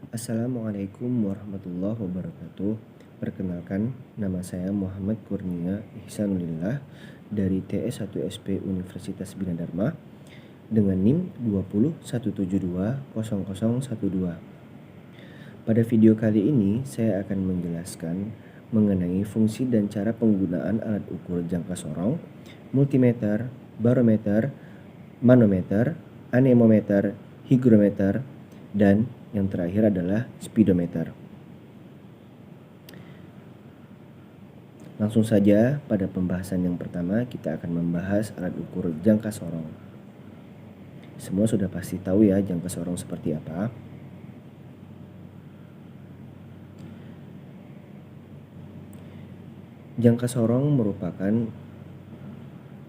Assalamualaikum warahmatullahi wabarakatuh. Perkenalkan, nama saya Muhammad Kurnia Ihsanulillah dari TS1SP Universitas Bina Dharma dengan NIM 2017200012. Pada video kali ini, saya akan menjelaskan mengenai fungsi dan cara penggunaan alat ukur jangka sorong, multimeter, barometer, manometer, anemometer, hygrometer, dan yang terakhir adalah speedometer. Langsung saja pada pembahasan yang pertama kita akan membahas alat ukur jangka sorong. Semua sudah pasti tahu ya jangka sorong seperti apa. Jangka sorong merupakan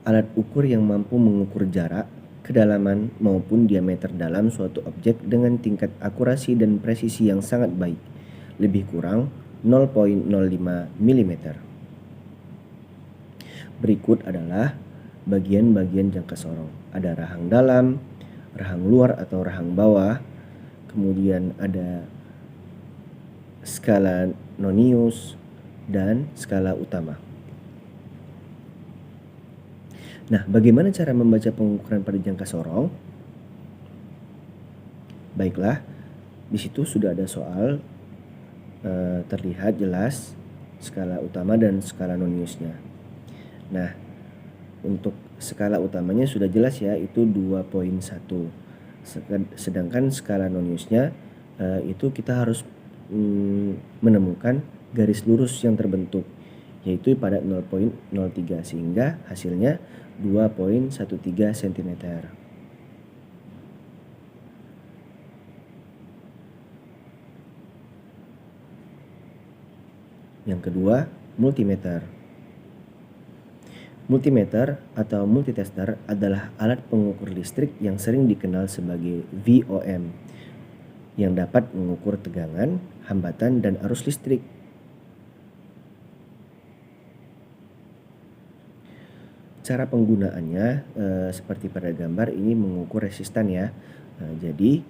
alat ukur yang mampu mengukur jarak, kedalaman maupun diameter dalam suatu objek dengan tingkat akurasi dan presisi yang sangat baik, lebih kurang 0,05 mm. Berikut adalah bagian-bagian jangka sorong. Ada rahang dalam, rahang luar atau rahang bawah, kemudian ada skala nonius, dan skala utama. Nah, bagaimana cara membaca pengukuran pada jangka sorong? Baiklah, di situ sudah ada soal terlihat jelas skala utama dan skala noniusnya. Nah, untuk skala utamanya sudah jelas ya, itu 2,1. Sedangkan skala noniusnya itu kita harus menemukan garis lurus yang terbentuk, yaitu pada 0,03, sehingga hasilnya 2,13 cm. Yang kedua, multimeter. Multimeter atau multitester adalah alat pengukur listrik yang sering dikenal sebagai VOM, yang dapat mengukur tegangan, hambatan, dan arus listrik. Cara penggunaannya seperti pada gambar ini mengukur resistan ya. Jadi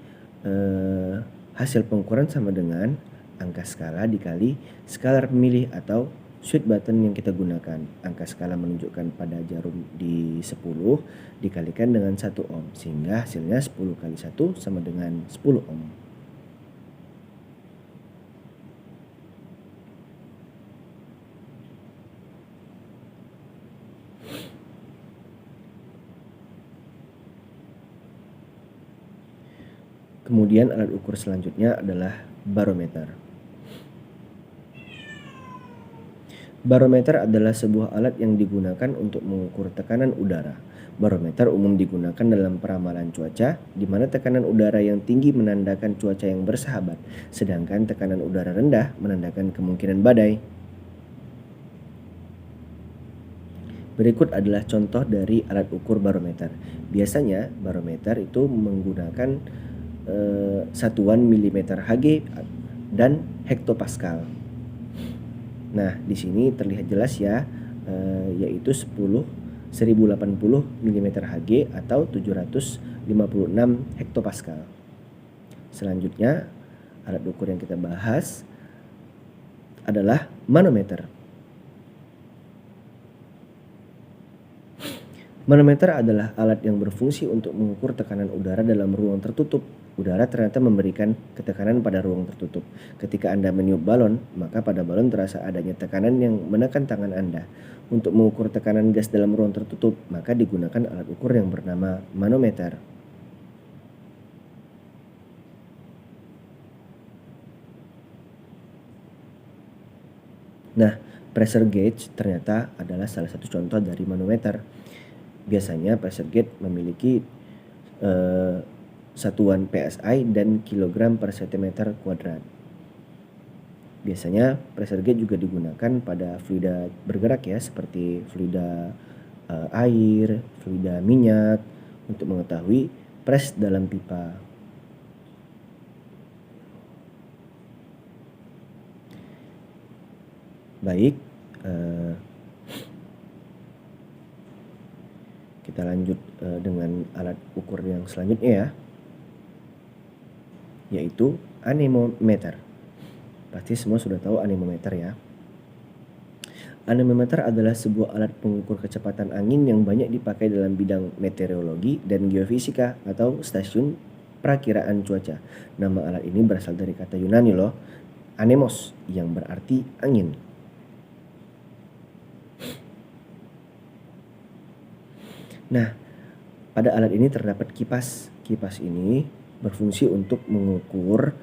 hasil pengukuran sama dengan angka skala dikali skalar pemilih atau switch button yang kita gunakan. Angka skala menunjukkan pada jarum di 10 dikalikan dengan 1 ohm, sehingga hasilnya 10 kali 1 sama dengan 10 ohm. Kemudian alat ukur selanjutnya adalah barometer. Barometer adalah sebuah alat yang digunakan untuk mengukur tekanan udara. Barometer umum digunakan dalam peramalan cuaca, di mana tekanan udara yang tinggi menandakan cuaca yang bersahabat, sedangkan tekanan udara rendah menandakan kemungkinan badai. Berikut adalah contoh dari alat ukur barometer. Biasanya barometer itu menggunakan satuan milimeter Hg dan hektopascal. Nah, di sini terlihat jelas ya, yaitu 1080 mm Hg atau 756 hektopascal. Selanjutnya, alat ukur yang kita bahas adalah manometer. Manometer adalah alat yang berfungsi untuk mengukur tekanan udara dalam ruang tertutup. Udara ternyata memberikan ketekanan pada ruang tertutup. Ketika Anda meniup balon, maka pada balon terasa adanya tekanan yang menekan tangan Anda. Untuk mengukur tekanan gas dalam ruang tertutup, maka digunakan alat ukur yang bernama manometer. Nah, pressure gauge ternyata adalah salah satu contoh dari manometer. Biasanya pressure gauge memiliki satuan PSI dan kilogram per centimeter kuadrat. Biasanya pressure gauge juga digunakan pada fluida bergerak ya, seperti fluida air, fluida minyak, untuk mengetahui press dalam pipa. Baik, kita lanjut dengan alat ukur yang selanjutnya ya, yaitu anemometer. Pasti semua sudah tahu anemometer ya. Anemometer adalah sebuah alat pengukur kecepatan angin yang banyak dipakai dalam bidang meteorologi dan geofisika atau stasiun perakiraan cuaca. Nama alat ini berasal dari kata Yunani loh, anemos, yang berarti angin. Nah, pada alat ini terdapat kipas. Kipas ini berfungsi untuk mengukur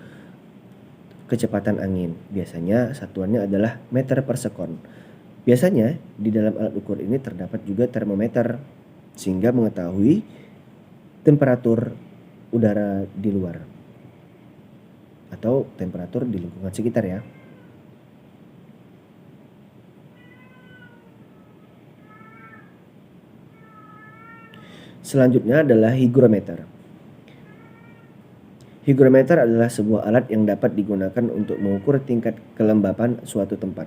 kecepatan angin. Biasanya satuannya adalah meter per sekon. Biasanya di dalam alat ukur ini terdapat juga termometer sehingga mengetahui temperatur udara di luar atau temperatur di lingkungan sekitar ya. Selanjutnya adalah hygrometer. Hygrometer adalah sebuah alat yang dapat digunakan untuk mengukur tingkat kelembapan suatu tempat.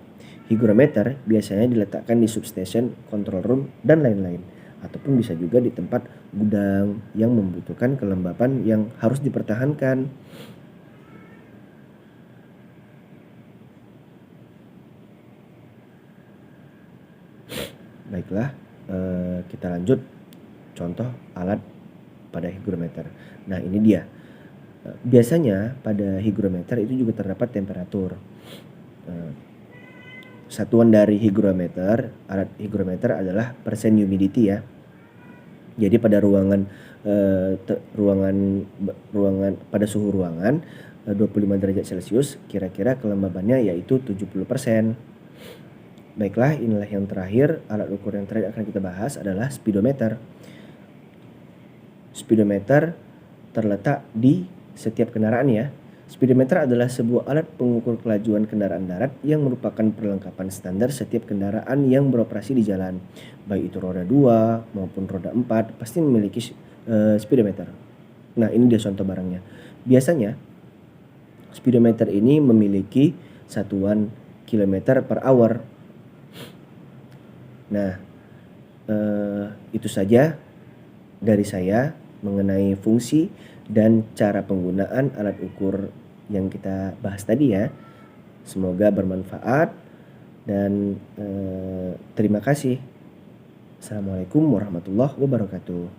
Hygrometer biasanya diletakkan di substation, control room, dan lain-lain. Ataupun bisa juga di tempat gudang yang membutuhkan kelembapan yang harus dipertahankan. Baiklah, kita lanjut contoh alat pada hygrometer. Nah, ini dia. Biasanya pada hygrometer itu juga terdapat temperatur. Satuan dari hygrometer, alat hygrometer adalah persen humidity ya. Jadi pada ruangan pada suhu ruangan 25 derajat Celcius, kira-kira kelembabannya yaitu 70%. Baiklah, inilah yang terakhir, alat ukur yang terakhir akan kita bahas adalah speedometer. Speedometer terletak di setiap kendaraan ya. Speedometer adalah sebuah alat pengukur kelajuan kendaraan darat yang merupakan perlengkapan standar setiap kendaraan yang beroperasi di jalan. Baik itu roda 2 maupun roda 4 pasti memiliki speedometer. Nah, ini dia contoh barangnya. Biasanya speedometer ini memiliki satuan kilometer per hour. Nah, itu saja dari saya mengenai fungsi dan cara penggunaan alat ukur yang kita bahas tadi ya. Semoga bermanfaat dan terima kasih. Assalamualaikum warahmatullahi wabarakatuh.